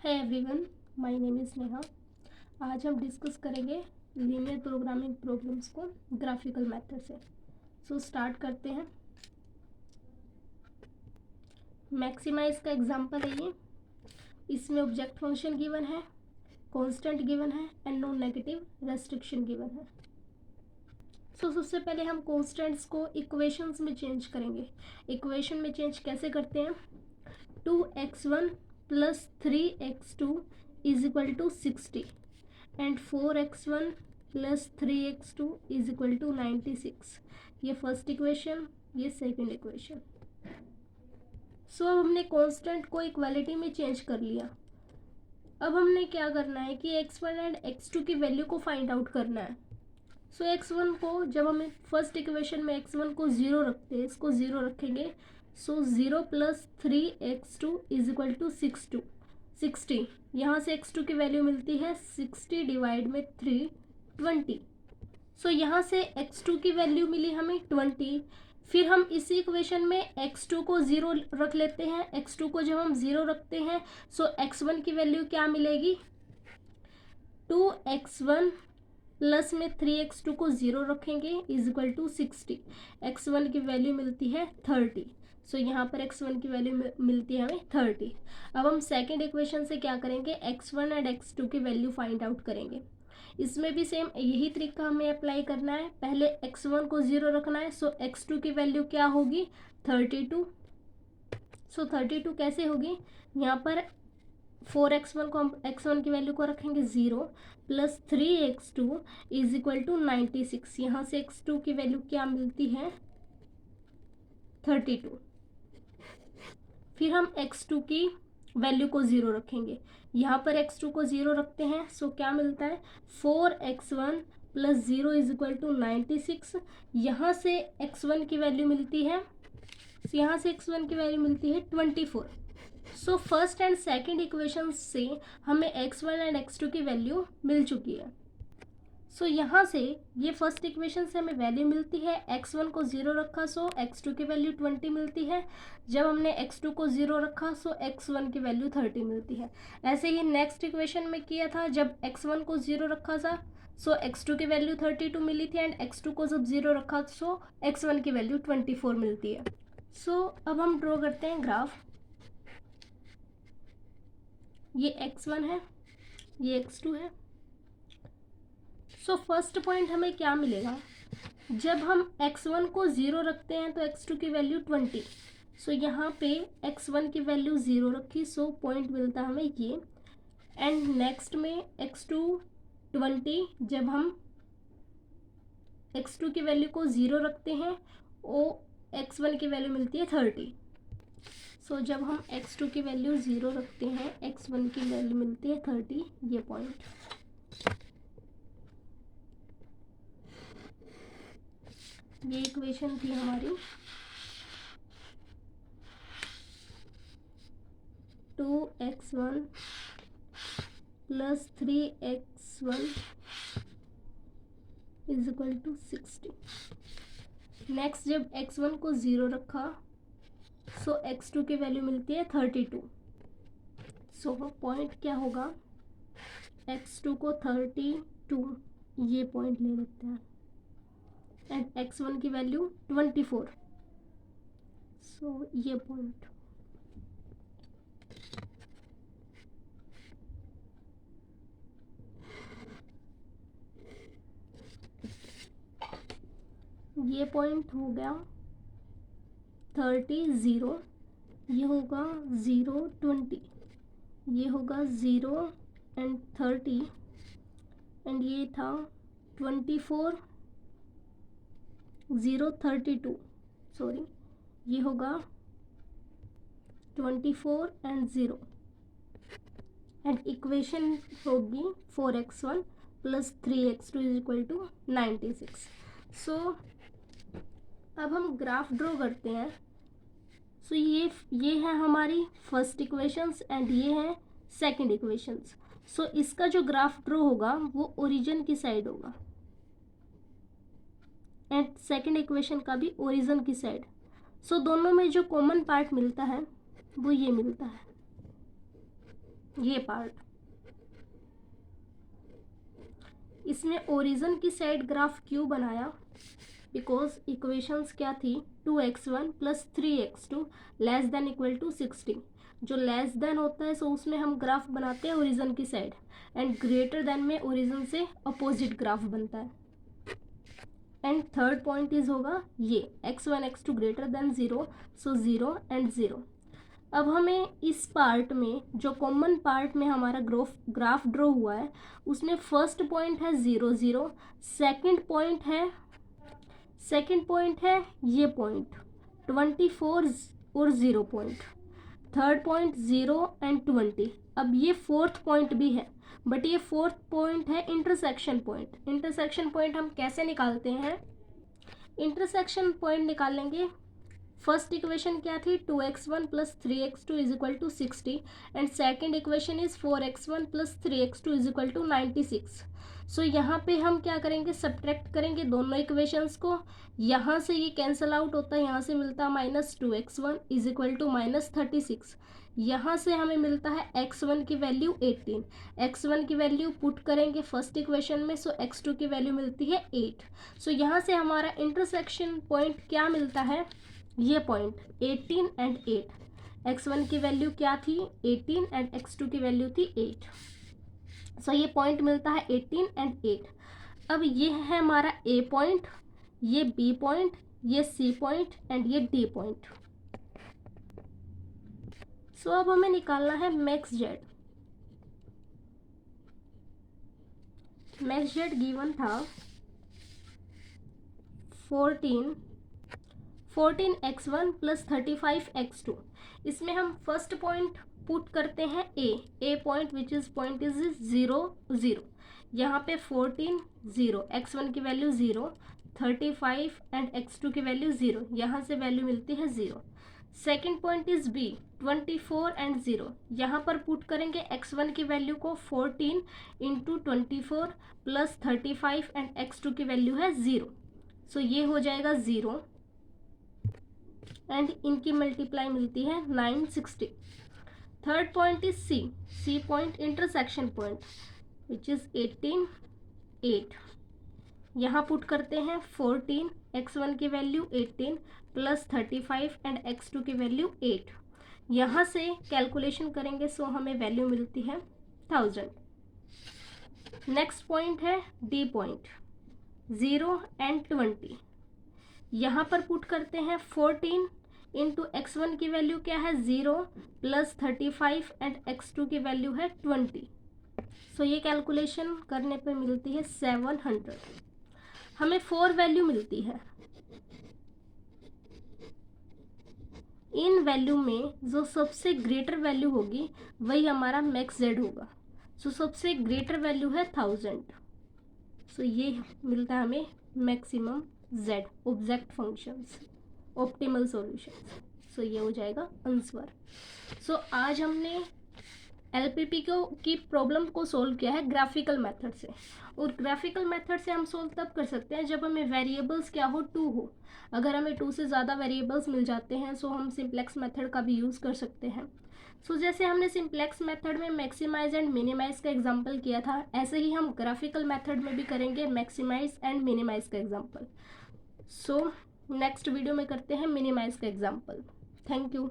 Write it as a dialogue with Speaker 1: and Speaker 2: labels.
Speaker 1: है everyone, my name is Neha. आज हम डिस्कस करेंगे लीनियर प्रोग्रामिंग प्रॉब्लम्स को ग्राफिकल मेथड से। सो स्टार्ट करते हैं। मैक्सिमाइज का एग्जांपल है ये। इसमें ऑब्जेक्ट फंक्शन गिवन है, कांस्टेंट गिवन है and no negative restriction given है। सो सबसे पहले हम कांस्टेंट्स को इक्वेशंस में चेंज करेंगे। इक्वेशन में चेंज कैसे करते हैं? 2x1 plus 3x2 is equal to 60 and 4x1 plus 3x2 is equal to 96। ये फर्स्ट इक्वेशन, ये सेकंड इक्वेशन। सो अब हमने कांस्टेंट को इक्वालिटी में चेंज कर लिया। अब हमने क्या करना है कि x1 एंड x2 की वैल्यू को फाइंड आउट करना है। सो x1 को, जब हम फर्स्ट इक्वेशन में x1 को 0 रखते हैं, इसको 0 रखेंगे। So 0 plus 3x2 is equal to 60। यहाँ से x2 की वैल्यू मिलती है 60 डिवाइड में 3, 20। सो यहाँ से x2 की वैल्यू मिली हमें 20। फिर हम इसी इक्वेशन में x2 को 0 रख लेते हैं। x2 को जब हम 0 रखते हैं, सो x1 की वैल्यू क्या मिलेगी? 2x1 प्लस में 3x2 को 0 रखेंगे इज इक्वल टू 60। x1 की वैल्यू मिलती है 30। सो यहाँ पर x1 की वैल्यू मिलती है हमें 30। अब हम सेकेंड इक्वेशन से क्या करेंगे? x1 एंड x2 की वैल्यू फाइंड आउट करेंगे। इसमें भी सेम यही तरीका हमें अप्लाई करना है। पहले x1 को 0 रखना है। सो x2 की वैल्यू क्या होगी? 32। सो 32 कैसे होगी? यहाँ पर 4x1 को हम x1 की वैल्यू को रखेंगे 0 plus 3x2 is equal to 96। यहाँ से x2 की वैल्यू क्या मिलती है? 32। फिर हम x2 की वैल्यू को 0 रखेंगे। यहाँ पर x2 को 0 रखते हैं। सो क्या मिलता है? 4x1 plus 0 is equal to 96। यहाँ से x1 की वैल्यू मिलती है, यहाँ से x1 की वैल्यू मिलती है 24। So first and second equation से हमें x1 एंड x2 की वैल्यू मिल चुकी है। सो यहाँ से ये फर्स्ट इक्वेशन से हमें वैल्यू मिलती है। x1 को 0 रखा, सो x2 की वैल्यू 20 मिलती है। जब हमने x2 को 0 रखा, सो x1 की वैल्यू 30 मिलती है। ऐसे ही नेक्स्ट इक्वेशन में किया था। जब x1 को 0 रखा था, सो x2 की वैल्यू 32 मिली थी एंड x2 को जब 0 रखा, सो x1 की वैल्यू 24 मिलती है। सो अब हम ड्रॉ करते हैं ग्राफ। ये x1 है, ये x2 है। सो फर्स्ट पॉइंट हमें क्या मिलेगा? जब हम x1 को 0 रखते हैं तो x2 की वैल्यू 20। सो यहाँ पे x1 की वैल्यू 0 रखी, सो पॉइंट मिलता हमें ये। एंड नेक्स्ट में x2 20, जब हम x2 की वैल्यू को 0 रखते हैं, वो x1 की वैल्यू मिलती है 30। सो जब हम x2 की वैल्यू 0 रखते हैं, x1 की वैल्यू मिलती है 30। ये पॉइंट, ये इक्वेशन थी हमारी। 2x1 plus 3x1 is equal to 60। Next जब x1 को 0 रखा, सो x2 की वैल्यू मिलती है 32। सो पॉइंट क्या होगा? x2 को 32 ये पॉइंट ले लेते हैं एंड x1 की वैल्यू 24। सो ये पॉइंट, ये पॉइंट हो गया 30 0। ये होगा 0 20, ये होगा 0 एंड 30 एंड ये था 24 0 32। सॉरी, ये होगा 24 एंड 0 एंड इक्वेशन होगी 4x1 plus 3x2 is equal to 96। So अब हम ग्राफ ड्रॉ करते हैं। सो ये है हमारी फर्स्ट इक्वेशंस एंड ये है सेकंड इक्वेशंस। सो इसका जो ग्राफ ड्रॉ होगा वो ओरिजिन की साइड होगा एंड सेकंड इक्वेशन का भी ओरिजिन की साइड। सो दोनों में जो कॉमन पार्ट मिलता है वो ये मिलता है, ये पार्ट, इसमें ओरिजिन की साइड ग्राफ क्यों बनाया, बिकॉज इक्वेशंस क्या थी, 2x1 plus 3x2 less than equal to 60। जो लेस देन होता है सो उसमें हम ग्राफ बनाते हैं ओरिजिन की साइड, एंड ग्रेटर देन में ओरिजिन से अपोजिट ग्राफ बनता है। एंड थर्ड पॉइंट इज होगा ये x1 x2 greater than 0, so 0 and 0। अब हमें इस पार्ट में जो कॉमन पार्ट में हमारा ग्राफ ड्रॉ हुआ है उसमें फर्स्ट पॉइंट है 0 0, सेकंड पॉइंट है ये पॉइंट 24 और 0 पॉइंट, थर्ड पॉइंट 0 एंड 20। अब ये फोर्थ पॉइंट भी है, बट ये फोर्थ पॉइंट है इंटरसेक्शन पॉइंट। इंटरसेक्शन पॉइंट हम कैसे निकालते हैं, इंटरसेक्शन पॉइंट निकालेंगे, फर्स्ट इक्वेशन क्या थी 2x1 plus 3x2 is equal to 60 and second equation is 4x1 plus 3x2 is equal to 96। So यहाँ पे हम क्या करेंगे, सब्ट्रैक्ट करेंगे दोनों इक्वेशंस को, यहाँ से ये कैंसिल आउट होता है, यहाँ से मिलता है -2x1 इज इक्वल टू -36। यहाँ से हमें मिलता है x1 की वैल्यू 18, x1 की वैल्यू पुट करेंगे फर्स्ट इक्वेशन में, सो x2 की वैल्यू मिलती है 8। सो यहाँ से हमारा इंटरसेक्शन पॉइंट क्या मिलता है, ये पॉइंट 18 एंड 8। x1 की वैल्यू क्या थी 18 एंड x2 की वैल्यू थी 8। सो ये पॉइंट मिलता है 18 एंड 8। अब ये है हमारा A पॉइंट, ये B पॉइंट, ये C पॉइंट एंड ये D पॉइंट। सो अब हमें निकालना है max Z. Max Z given था 14x1 प्लस 35x2। इसमें हम फर्स्ट पॉइंट पुट करते हैं A point which is point is 0 0। यहाँ पे 14 0, x1 की वैल्यू 0, 35 एंड x2 की वैल्यू 0, यहाँ से वैल्यू मिलती है 0। Second point is B 24 and 0, यहाँ पर पुट करेंगे x1 की वैल्यू को 14 इंटू 24 प्लस 35 एंड x2 की वैल्यू है 0। सो ये हो जाएगा 0 एंड इनकी मल्टीप्लाई मिलती है 960। Third point is C point, intersection point which is 18 8। यहाँ पुट करते हैं 14, x1 की वैल्यू 18 प्लस 35 एंड x2 की वैल्यू 8। यहाँ से कैलकुलेशन करेंगे सो हमें वैल्यू मिलती है 1000। नेक्स्ट पॉइंट है डी पॉइंट 0 एंड 20। यहाँ पर पुट करते हैं 14 इंटू x1 की वैल्यू क्या है 0 प्लस 35 एंड x2 की वैल्यू है 20। सो ये कैलकुलेशन करने पे मिलती है 700। हमें 4 वैल्यू मिलती है, इन वैल्यू में जो सबसे ग्रेटर वैल्यू होगी वही हमारा मैक्स जेड होगा। सो सबसे ग्रेटर वैल्यू है 1000। सो ये मिलता है हमें maximum Z object functions optimal solutions. So ये हो जाएगा आंसर। सो आज हमने एलपीपी की प्रॉब्लम को सोल्व किया है ग्राफिकल मेथड से, और ग्राफिकल मेथड से हम सोल्व तब कर सकते हैं जब हमें वेरिएबल्स क्या हो 2 हो। अगर हमें 2 से ज़्यादा वेरिएबल्स मिल जाते हैं सो हम सिंप्लेक्स मेथड का भी यूज़ कर सकते हैं। सो जैसे हमने सिंप्लेक्स मेथड में मैक्सिमाइज एंड मिनिमाइज का एग्जांपल किया था, ऐसे ही हम ग्राफिकल मेथड में भी करेंगे मैक्सिमाइज एंड मिनिमाइज का एग्जांपल। सो नेक्स्ट वीडियो में करते हैं मिनिमाइज का एग्जांपल। Thank you.